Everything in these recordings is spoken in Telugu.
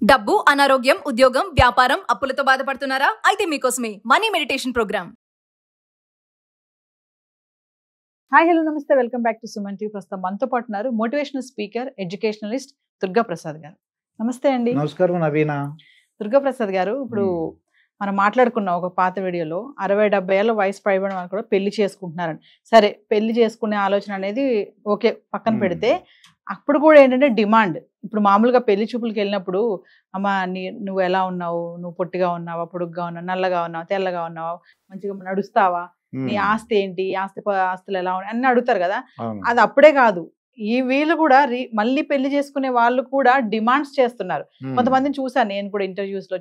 డబ్బు, అనారోగ్యం, ఉద్యోగం, వ్యాపారం, అప్పులతో బాధపడుతున్నారా? అయితే మీకోసమే money meditation program. Hi hello నమస్తే, welcome back to Suman TV. ప్రస్తుతం మనతో పాటు ఉన్నారు motivational speaker, educationalist Durga Prasad గారు. నమస్తే అండి. నమస్కారం నవీన. దుర్గా ప్రసాద్ గారు, ఇప్పుడు మనం మాట్లాడుకున్నాం ఒక పాత వీడియోలో 60-70 ఏళ్ళ వయసు పైబడిన వాళ్ళు కూడా పెళ్లి చేసుకుంటున్నారని. సరే, పెళ్లి చేసుకునే ఆలోచన అనేది ఓకే పక్కన పెడితే, అప్పుడు కూడా ఏంటంటే డిమాండ్. ఇప్పుడు మామూలుగా పెళ్లి చూపులకు వెళ్ళినప్పుడు, అమ్మ నువ్వు ఎలా ఉన్నావు, నువ్వు పొట్టిగా ఉన్నావా, పొడుగ్గా ఉన్నావు, నల్లగా ఉన్నావా, తెల్లగా ఉన్నావా, మంచిగా నడుస్తావా, నీ ఆస్తి ఏంటి, ఆస్తులు ఎలా ఉన్నాయి అన్ని అడుగుతారు కదా. అది అప్పుడే కాదు, ఈ వీళ్ళు కూడా మళ్ళీ పెళ్లి చేసుకునే వాళ్ళు కూడా డిమాండ్స్ చేస్తున్నారు. కొంతమందిని చూసాను నేను కూడా ఇంటర్వ్యూస్ లో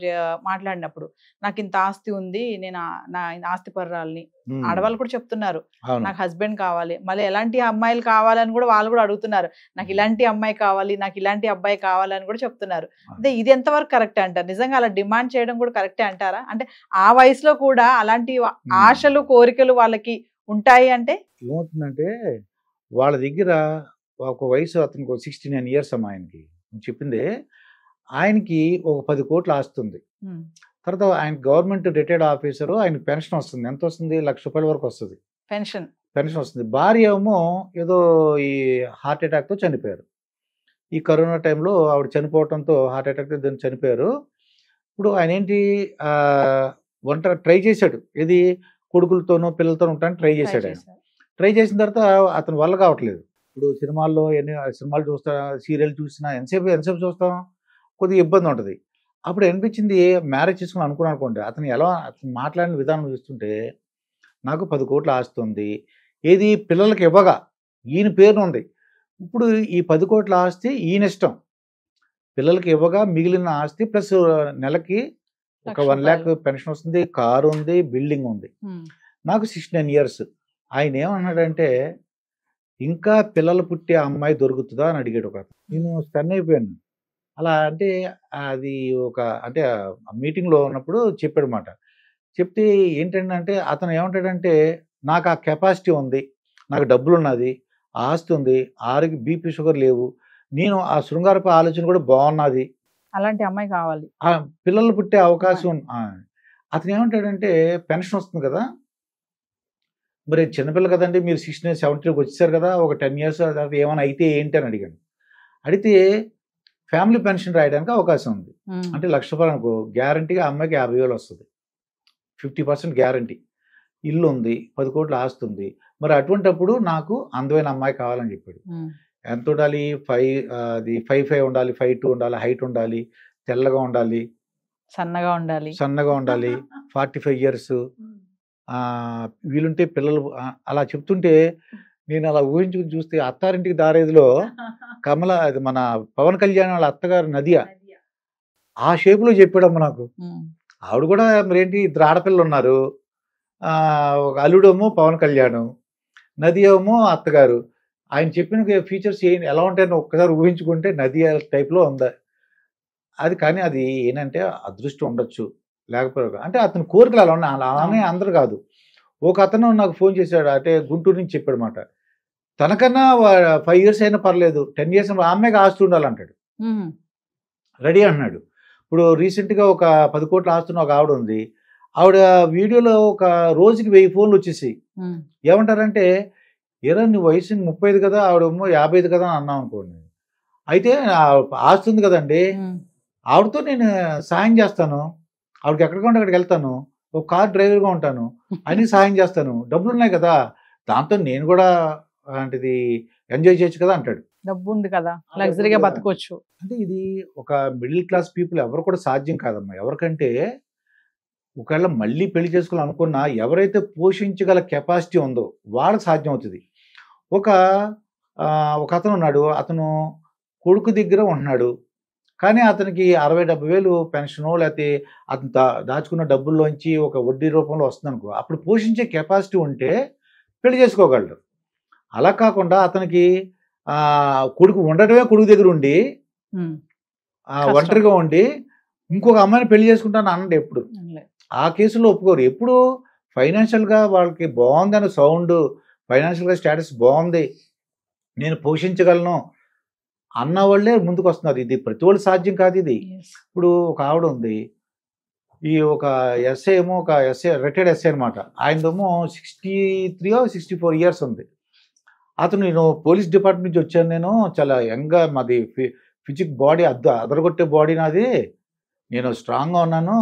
మాట్లాడినప్పుడు, నాకు ఇంత ఆస్తి ఉంది, నేను నా ఆస్తి పర్రాలని ఆడవాళ్ళు కూడా చెప్తున్నారు, నాకు హస్బెండ్ కావాలి, మళ్ళీ ఎలాంటి అమ్మాయిలు కావాలని కూడా వాళ్ళు కూడా అడుగుతున్నారు, నాకు ఇలాంటి అమ్మాయి కావాలి, నాకు ఇలాంటి అబ్బాయి కావాలని కూడా చెప్తున్నారు. అంటే ఇది ఎంతవరకు కరెక్టే అంటారు? నిజంగా అలా డిమాండ్ చేయడం కూడా కరెక్టే అంటారా? అంటే ఆ వయసులో కూడా అలాంటి ఆశలు కోరికలు వాళ్ళకి ఉంటాయి అంటే ఏమవుతుందంటే, వాళ్ళ దగ్గర ఒక వయసు అతనికి 69 ఇయర్స్ అమ్మా. ఆయనకి చెప్పిందే, ఆయనకి ఒక 10 కోట్లు ఆస్తుంది. తర్వాత ఆయన గవర్నమెంట్ రిటైర్డ్ ఆఫీసరు, ఆయనకి పెన్షన్ వస్తుంది. ఎంత వస్తుంది? ₹1,00,000 వరకు వస్తుంది పెన్షన్ వస్తుంది. భార్య ఏమో ఏదో ఈ హార్ట్ అటాక్తో చనిపోయారు. ఈ కరోనా టైంలో ఆవిడ చనిపోవడంతో హార్ట్ అటాక్తో దాన్ని చనిపోయారు. ఇప్పుడు ఆయన ఏంటి, ట్రై చేశాడు, ఏది కొడుకులతోనూ పిల్లలతో ఉండడానికి ట్రై చేశాడు. ఆయన ట్రై చేసిన తర్వాత అతని వల్ల కావట్లేదు. ఇప్పుడు సినిమాల్లో సినిమాలు చూస్తా, సీరియల్ చూసినా ఎంతసేపు చూస్తాం, కొద్దిగా ఇబ్బంది ఉంటుంది. అప్పుడు అనిపించింది, మ్యారేజ్ చేసుకుని అనుకున్నాను అనుకోండి, అతను మాట్లాడిన విధానం చూస్తుంటే, నాకు 10 కోట్లు ఆస్తుంది, ఏది పిల్లలకి ఇవ్వగా ఈయన పేరు ఉంది. ఇప్పుడు ఈ 10 కోట్ల ఆస్తి ఈయన ఇష్టం, పిల్లలకి ఇవ్వగా మిగిలిన ఆస్తి ప్లస్ నెలకి ఒక 1 lakh పెన్షన్ వస్తుంది, కారు ఉంది, బిల్డింగ్ ఉంది. నాకు 69 ఇయర్స్. ఆయన ఏమన్నాడంటే, ఇంకా పిల్లలు పుట్టే అమ్మాయి దొరుకుతుందా అని అడిగాడు ఒక అతను. నేను స్టన్ అయిపోయాను. అలా అంటే అది అంటే మీటింగ్లో ఉన్నప్పుడు చెప్పాడు మాట. చెప్తే ఏంటంటే, అతను ఏమంటాడంటే, నాకు ఆ కెపాసిటీ ఉంది, నాకు డబ్బులు ఉన్నది, ఆస్తి ఉంది, ఆరోగ్య బీపీ షుగర్ లేవు, నేను ఆ శృంగారపు ఆలోచన కూడా బాగున్నది, అలాంటి అమ్మాయి కావాలి, పిల్లలు పుట్టే అవకాశం. అతను ఏమంటాడంటే, పెన్షన్ వస్తుంది కదా, మరి చిన్నపిల్ల కదండి, మీరు 16, 17 వచ్చేసారు కదా, ఒక 10 years తర్వాత ఏమైనా అయితే ఏంటి అని అడిగాను. అడిగితే ఫ్యామిలీ పెన్షన్ రాయడానికి అవకాశం ఉంది. అంటే ₹1,00,000 అనుకో, గ్యారంటీగా అమ్మాయికి 50,000 వస్తుంది, 50% గ్యారంటీ. ఇల్లు ఉంది, 10 కోట్ల ఆస్తి ఉంది. మరి అటువంటిప్పుడు నాకు అందమైన అమ్మాయి కావాలని చెప్పాడు. ఎంత ఉండాలి? 5'5" ఉండాలి, 5'2" ఉండాలి, హైట్ ఉండాలి, తెల్లగా ఉండాలి, సన్నగా ఉండాలి, 45 years, వీలుంటే పిల్లలు. అలా చెప్తుంటే నేను అలా ఊహించుకుని చూస్తే, అత్తారింటికి దారేదిలో అది మన పవన్ కళ్యాణ్ వాళ్ళ అత్తగారు నదియా, ఆ షేపులో చెప్పాడమ్మ నాకు. ఆవిడ కూడా మరేంటి, 2 ఆడపిల్లలు ఉన్నారు, ఒక అల్లుడేమో పవన్ కళ్యాణ్, నదియేమో అత్తగారు. ఆయన చెప్పిన ఫీచర్స్ ఎలా ఉంటాయని ఒక్కసారి ఊహించుకుంటే నదియా టైప్లో ఉందా అది. కానీ అది ఏంటంటే అదృష్టం ఉండొచ్చు, లేకపోతే అంటే అతని కోరికలు అలా ఉన్నాయి. అలానే అందరు కాదు. ఒక అతను నాకు ఫోన్ చేశాడు, అంటే గుంటూరు నుంచి చెప్పాడు మాట, తనకన్నా 5 years అయినా పర్లేదు, 10 years ఆ అమ్మాయికి ఆస్తి ఉండాలంటాడు, రెడీ అన్నాడు. ఇప్పుడు రీసెంట్గా ఒక 10 కోట్ల ఆస్తున్న ఒక ఆవిడ ఉంది. ఆవిడ వీడియోలో ఒక రోజుకి 1000 ఫోన్లు వచ్చేసి ఏమంటారంటే, ఏరా నీ వయసు 35 కదా, ఆవిడేమో 55 కదా అని అన్నాం అనుకోండి. అయితే ఆస్తి ఉంది కదండి, ఆవిడతో నేను సాయం చేస్తాను, ఆవిడకి ఎక్కడికి ఉంటే అక్కడికి వెళ్తాను, ఒక కార్ డ్రైవర్గా ఉంటాను, అన్ని సాయం చేస్తాను, డబ్బులు ఉన్నాయి కదా, దాంతో నేను కూడా అలాంటిది ఎంజాయ్ చేయొచ్చు కదా అంటాడు. డబ్బు ఉంది కదా, లగ్జరీగా బతకొచ్చు. అంటే ఇది ఒక మిడిల్ క్లాస్ పీపుల్ ఎవరు కూడా సాధ్యం కాదమ్మా. ఎవరికంటే ఒకవేళ మళ్ళీ పెళ్లి చేసుకోవాలనుకున్నా, ఎవరైతే పోషించగల కెపాసిటీ ఉందో వాళ్ళకి సాధ్యం అవుతుంది. ఒక అతను ఉన్నాడు, అతను కొడుకు దగ్గర ఉంటున్నాడు, కానీ అతనికి 60-70 పెన్షనో, లేకపోతే అతను దాచుకున్న డబ్బుల్లోంచి ఒక వడ్డీ రూపంలో వస్తుంది అనుకో, అప్పుడు పోషించే కెపాసిటీ ఉంటే పెళ్లి చేసుకోగలడు. అలా కాకుండా అతనికి కొడుకు ఉండటమే, కొడుకు దగ్గర ఉండి ఒంటరిగా ఉండి ఇంకొక అమ్మాయిని పెళ్లి చేసుకుంటాను అనండి ఎప్పుడు. ఆ కేసులో ఒప్పుకోరు. ఎప్పుడు ఫైనాన్షియల్గా వాళ్ళకి బాగుందని సౌండ్, ఫైనాన్షియల్గా స్టేటస్ బాగుంది, నేను పోషించగలను, అన్న వాళ్ళే ముందుకు వస్తున్నారు. ఇది ప్రతి వాళ్ళు సాధ్యం కాదు ఇది. ఇప్పుడు ఒక ఆవిడ ఉంది, ఈ ఒక ఎస్ఐ ఏమో, ఒక ఎస్ఐ రిటైర్డ్ ఎస్ఐ అనమాట. ఆయనదేమో 63 or 64 years ఉంది. అతను, నేను పోలీస్ డిపార్ట్మెంట్ నుంచి వచ్చాను, నేను చాలా యంగ్గా, మాది ఫిజిక్ బాడీ అదరగొట్టే బాడీ నాది, నేను స్ట్రాంగ్గా ఉన్నాను,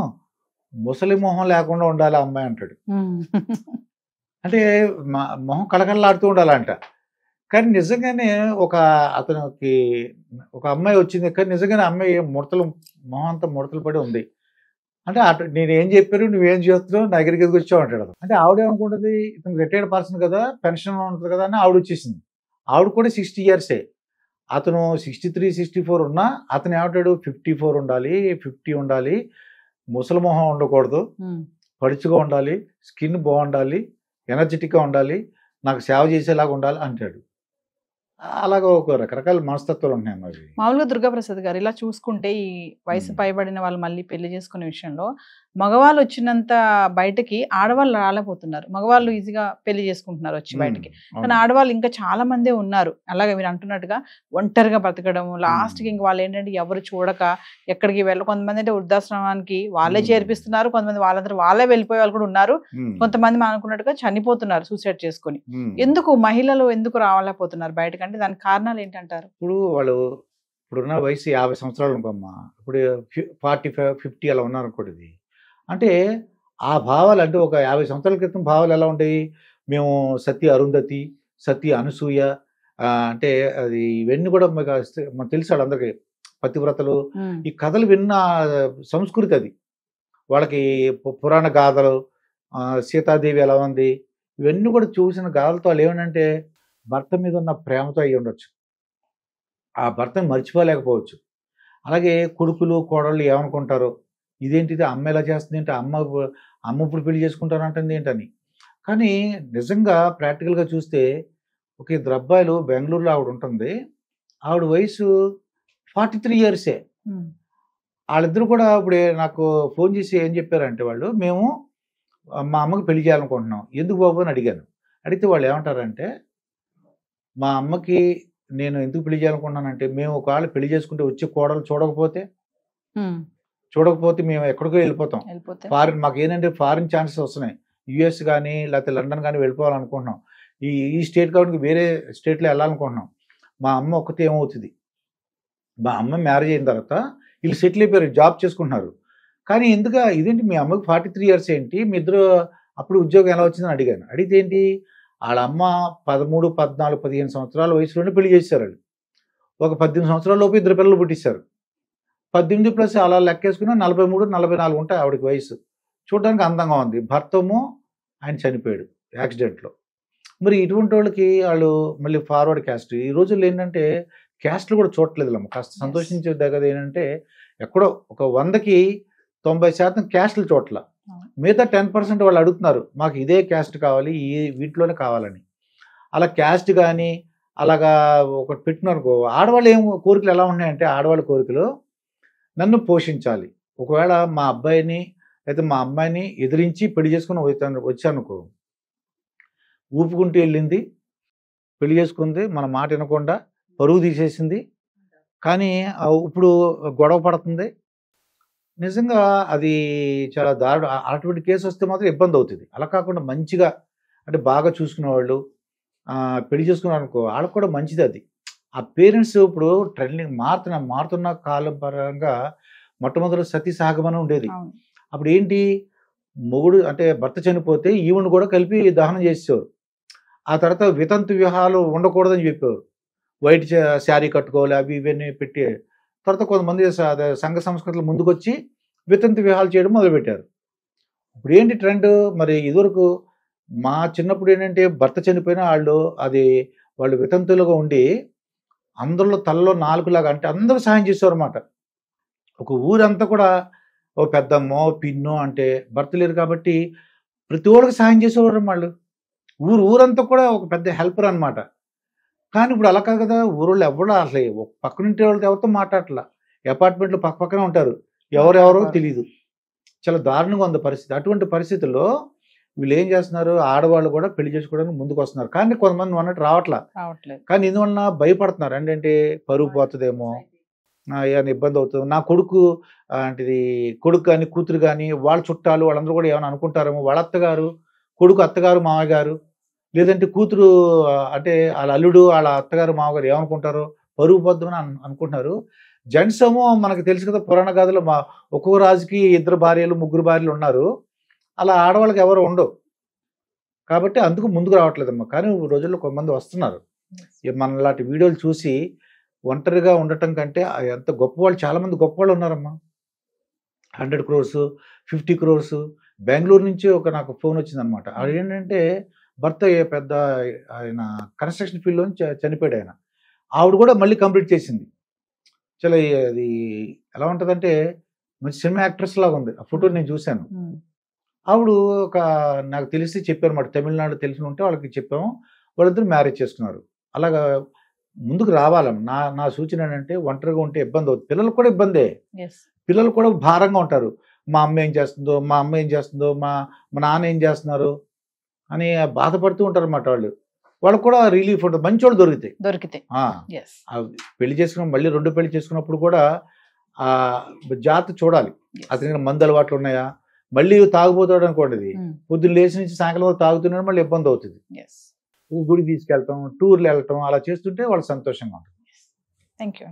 ముసలి మొహం లేకుండా ఉండాలి అమ్మాయి అంటాడు. అంటే మొహం కళకళలాడుతూ ఉండాలంట. కానీ నిజంగానే అతనికి ఒక అమ్మాయి వచ్చింది, కానీ నిజంగానే అమ్మాయి మొహం అంతా ముడతలు పడి ఉంది. అంటే నేను ఏం చెప్పారు, నువ్వేం చేస్తున్నావు, నా దగ్గరికి ఎదుగు వచ్చావు అంటాడు. అంటే ఆవిడేమనుకుంటుంది, ఇతను రిటైర్డ్ పర్సన్ కదా, పెన్షన్ ఉంటుంది కదా అని ఆవిడ వచ్చేసింది. ఆవిడ కూడా 60 years. అతను 63, 64 ఉన్నా అతను ఏమంటాడు, 54 ఉండాలి, 50 ఉండాలి, ముసలి మొహం ఉండకూడదు, పడుచుగా ఉండాలి, స్కిన్ బాగుండాలి, ఎనర్జెటిక్గా ఉండాలి, నాకు సేవ చేసేలాగా ఉండాలి అంటాడు. అలాగా ఒక రకరకాల మనస్తత్వాలు ఉన్నాయి మరి. మామూలుగా దుర్గాప్రసాద్ గారు ఇలా చూసుకుంటే ఈ వయసు పైబడిన వాళ్ళు మళ్ళీ పెళ్లి చేసుకునే విషయంలో మగవాళ్ళు వచ్చినంత బయటకి ఆడవాళ్ళు రాలేకపోతున్నారు. మగవాళ్ళు ఈజీగా పెళ్లి చేసుకుంటున్నారు వచ్చి బయటకి, కానీ ఆడవాళ్ళు ఇంకా చాలా మందే ఉన్నారు. అలాగే మీరు అంటున్నట్టుగా ఒంటరిగా బతకడం, లాస్ట్కి ఇంక వాళ్ళు ఏంటంటే ఎవరు చూడక ఎక్కడికి కొంతమంది అంటే వృద్ధాశ్రమానికి వాళ్ళే చేర్పిస్తున్నారు, కొంతమంది వాళ్ళందరూ వాళ్ళే వెళ్ళిపోయే వాళ్ళు కూడా ఉన్నారు, కొంతమంది మనం అనుకున్నట్టుగా చనిపోతున్నారు సూసైడ్ చేసుకుని. ఎందుకు మహిళలు ఎందుకు రాలేకపోతున్నారు బయటకు, అంటే దానికి కారణాలు ఏంటంటారు? ఇప్పుడున్న వయసు 50 సంవత్సరాలు అనుకోమ్మా, ఇప్పుడు 45, 50 అలా ఉన్నారు అనుకోండి. అంటే ఆ భావాలు, అంటే ఒక 50 సంవత్సరాల క్రితం భావాలు ఎలా ఉంటాయి, మేము సతీ అరుంధతి, సతీ అనసూయ, అంటే అది ఇవన్నీ కూడా మనకు తెలుసాడు అందరికి, పతివ్రతలు, ఈ కథలు విన్న సంస్కృతి అది వాళ్ళకి. పురాణ గాథలు, సీతాదేవి ఎలా ఉంది, ఇవన్నీ కూడా చూసిన గాథలతో వాళ్ళు ఏమంటే భర్త మీద ఉన్న ప్రేమతో అయ్యి ఉండొచ్చు, ఆ భర్తను మర్చిపోలేకపోవచ్చు. అలాగే కొడుకులు కోడళ్ళు ఏమనుకుంటారో, ఇదేంటిది అమ్మ ఎలా చేస్తుంది ఏంటి, అమ్మ ఇప్పుడు పెళ్లి చేసుకుంటారు అంటుంది ఏంటని. కానీ నిజంగా ప్రాక్టికల్గా చూస్తే ఒక 2 అబ్బాయిలు, బెంగళూరులో ఆవిడ ఉంటుంది, ఆవిడ వయసు 43 years. వాళ్ళిద్దరు కూడా ఇప్పుడు నాకు ఫోన్ చేసి ఏం చెప్పారంటే, వాళ్ళు మేము మా అమ్మకి పెళ్లి చేయాలనుకుంటున్నాం, ఎందుకు బాబు అని అడిగాను. అడిగితే వాళ్ళు ఏమంటారంటే, మా అమ్మకి నేను ఎందుకు పెళ్లి చేయాలనుకుంటున్నానంటే, మేము ఒకవేళ పెళ్లి చేసుకుంటే వచ్చే కోడలు చూడకపోతే మేము ఎక్కడికో వెళ్ళిపోతాం, ఫారిన్, మాకు ఏంటంటే ఫారిన్ ఛాన్సెస్ వస్తున్నాయి, యుఎస్ కానీ లేకపోతే లండన్ కానీ వెళ్ళిపోవాలనుకుంటున్నాం, ఈ స్టేట్ కాబట్టి వేరే స్టేట్లో వెళ్ళాలనుకుంటున్నాం. మా అమ్మ ఒక్కతే ఏమవుతుంది, మా అమ్మ మ్యారేజ్ అయిన తర్వాత వీళ్ళు సెటిల్ అయిపోయారు, జాబ్ చేసుకుంటున్నారు. కానీ ఎందుకు ఇదేంటి మీ అమ్మకి 43 years ఏంటి, మీ ఇద్దరు అప్పుడు ఉద్యోగం ఎలా వచ్చిందని అడిగాను. అడిగితే ఏంటి, వాళ్ళ అమ్మ 13, 14, 15 సంవత్సరాల వయసులోనే పెళ్లి చేశారు. వాళ్ళు ఒక 18 సంవత్సరాల లోపు 2 పిల్లలు పుట్టిస్తారు. 18+ అలా లెక్కేసుకున్నా 43, 44 ఉంటాయి ఆవిడకి వయసు. చూడడానికి అందంగా ఉంది. భర్తమో ఆయన చనిపోయాడు యాక్సిడెంట్లో. మరి ఇటువంటి వాళ్ళకి వాళ్ళు మళ్ళీ ఫార్వర్డ్ క్యాస్ట్. ఈ రోజుల్లో ఏంటంటే క్యాస్ట్లు కూడా చూడట్లేదు. కాస్త సంతోషించే దగ్గర ఏంటంటే, ఎక్కడో ఒక 100కి 90% క్యాస్ట్లు చూడట్ల, మిగతా 10% వాళ్ళు అడుగుతున్నారు, మాకు ఇదే క్యాస్ట్ కావాలి, వీటిలోనే కావాలని. అలా క్యాస్ట్ కానీ అలాగా ఒకటి పెట్టినారు. ఆడవాళ్ళు కోరికలు ఎలా ఉన్నాయంటే, ఆడవాళ్ళ కోరికలు నన్ను పోషించాలి, ఒకవేళ మా అబ్బాయిని అయితే మా అమ్మాయిని ఎదిరించి పెళ్లి చేసుకుని వచ్చానుకో, ఊపుకుంటూ వెళ్ళింది, పెళ్లి చేసుకుంది, మన మాట వినకుండా పరువు తీసేసింది, కానీ ఇప్పుడు గొడవ పడుతుంది. నిజంగా అది చాలా దారుణ. అటువంటి కేసు వస్తే మాత్రం ఇబ్బంది అవుతుంది. అలా కాకుండా మంచిగా, అంటే బాగా చూసుకునే వాళ్ళు పెళ్లి చేసుకున్నారు అనుకో, వాళ్ళకు కూడా మంచిది అది. ఆ పేరెంట్స్ ఇప్పుడు ట్రెండింగ్ మారుతున్న కాలం పరంగా మొట్టమొదటి సతీ సహగమనం ఉండేది. అప్పుడు ఏంటి, మొగుడు అంటే భర్త చనిపోతే ఈవెన్ కూడా కలిపి దహనం చేసేవారు. ఆ తర్వాత వితంతు వివాహాలు ఉండకూడదని చెప్పేవారు, వైట్ శారీ కట్టుకోవాలి, అవి ఇవన్నీ పెట్టి. తర్వాత కొంతమంది సంఘ సంస్కృతులు ముందుకొచ్చి వితంతు వివాహాలు చేయడం మొదలుపెట్టారు. ఇప్పుడు ఏంటి ట్రెండ్, మరి ఇదివరకు మా చిన్నప్పుడు ఏంటంటే భర్త చనిపోయిన వాళ్ళు వితంతులుగా ఉండి అందరిలో తలలో 4 లాగా, అంటే అందరూ సహాయం చేసేవారు అన్నమాట. ఒక ఊరంతా కూడా ఓ పెద్దమ్మో పిన్నో, అంటే భర్త లేరు కాబట్టి ప్రతి ఒక్కరికి సహాయం చేసేవారు వాళ్ళు. ఊరంతా కూడా ఒక పెద్ద హెల్పర్ అనమాట. కానీ ఇప్పుడు అలా కాదు కదా, ఊరోళ్ళు ఎవరు అసలు పక్కనుంటే వాళ్ళతో ఎవరితో మాట్లాడట్లా, అపార్ట్మెంట్లు పక్కనే ఉంటారు, ఎవరెవరో తెలియదు. చాలా దారుణంగా ఉంది పరిస్థితి. అటువంటి పరిస్థితుల్లో వీళ్ళు ఏం చేస్తున్నారు, ఆడవాళ్ళు కూడా పెళ్లి చేసుకోవడానికి ముందుకు వస్తున్నారు, కానీ కొంతమంది అన్నట్టు రావట్లేదు. కానీ ఎందువలన భయపడుతున్నారు ఏంటంటే పరువు పోతుందేమో, ఏమైనా ఇబ్బంది అవుతుంది, నా కొడుకు కొడుకు కానీ కూతురు కానీ వాళ్ళ చుట్టాలు వాళ్ళందరూ కూడా ఏమైనా అనుకుంటారేమో, వాళ్ళ అత్తగారు కొడుకు అత్తగారు మామయ్య గారు, లేదంటే కూతురు అంటే వాళ్ళ అల్లుడు వాళ్ళ అత్తగారు మామగారు ఏమనుకుంటారో, పరువు పోద్దామని అనుకుంటున్నారు. జెంట్స్ ఏమో మనకు తెలుసు కదా, పురాణ గాథలో ఒక్కొక్క రాజుకి 2 భార్యలు 3 భార్యలు ఉన్నారు, అలా ఆడవాళ్ళకి ఎవరు ఉండవు, కాబట్టి అందుకు ముందుకు రావట్లేదమ్మా. కానీ ఈ రోజుల్లో కొంతమంది వస్తున్నారు, మన లాంటి వీడియోలు చూసి ఒంటరిగా ఉండటం కంటే ఎంత గొప్పవాళ్ళు, చాలా మంది గొప్పవాళ్ళు ఉన్నారమ్మా. 100 crores 50 crores. బెంగళూరు నుంచి నాకు ఫోన్ వచ్చిందనమాట. అది ఏంటంటే భర్త పెద్ద ఆయన కన్స్ట్రక్షన్ ఫీల్డ్లో చనిపోయాడు ఆయన, ఆవిడ కూడా మళ్ళీ కంప్లీట్ చేసింది. చాలా అది ఎలా ఉంటుందంటే మంచి సినిమా యాక్ట్రెస్ లాగా ఉంది, ఆ ఫోటో నేను చూశాను. ఆవిడ నాకు తెలిసి చెప్పారు మాట, తమిళనాడు తెలిసి ఉంటే వాళ్ళకి చెప్పాము, వాళ్ళిద్దరు మ్యారేజ్ చేసుకున్నారు. అలాగా ముందుకు రావాలన్న నా సూచన ఏంటంటే, ఒంటరిగా ఉంటే ఇబ్బంది అవుతుంది, పిల్లలు కూడా ఇబ్బందే, పిల్లలు కూడా భారంగా ఉంటారు. మా అమ్మ ఏం చేస్తుందో, మా అమ్మ ఏం చేస్తుందో, మా నాన్న ఏం చేస్తున్నారు అని బాధపడుతూ ఉంటారు అన్నమాట. వాళ్ళకు కూడా రిలీఫ్ ఉంటుంది, మంచి వాళ్ళు దొరికితే. పెళ్లి చేసుకున్న మళ్ళీ 2 పెళ్లి చేసుకున్నప్పుడు కూడా జాగ్రత్త చూడాలి, అతనికి మందు అలవాట్లు ఉన్నాయా, మళ్ళీ తాగుపోతాడు అనుకోండి, పొద్దున్న లేచి నుంచి సాయంకాలం వరకు తాగుతున్నాడు, మళ్ళీ ఇబ్బంది అవుతుంది. గుడికి తీసుకెళ్తాం, టూర్లు వెళ్ళటం అలా చేస్తుంటే వాళ్ళు సంతోషంగా ఉంటుంది. Thank you.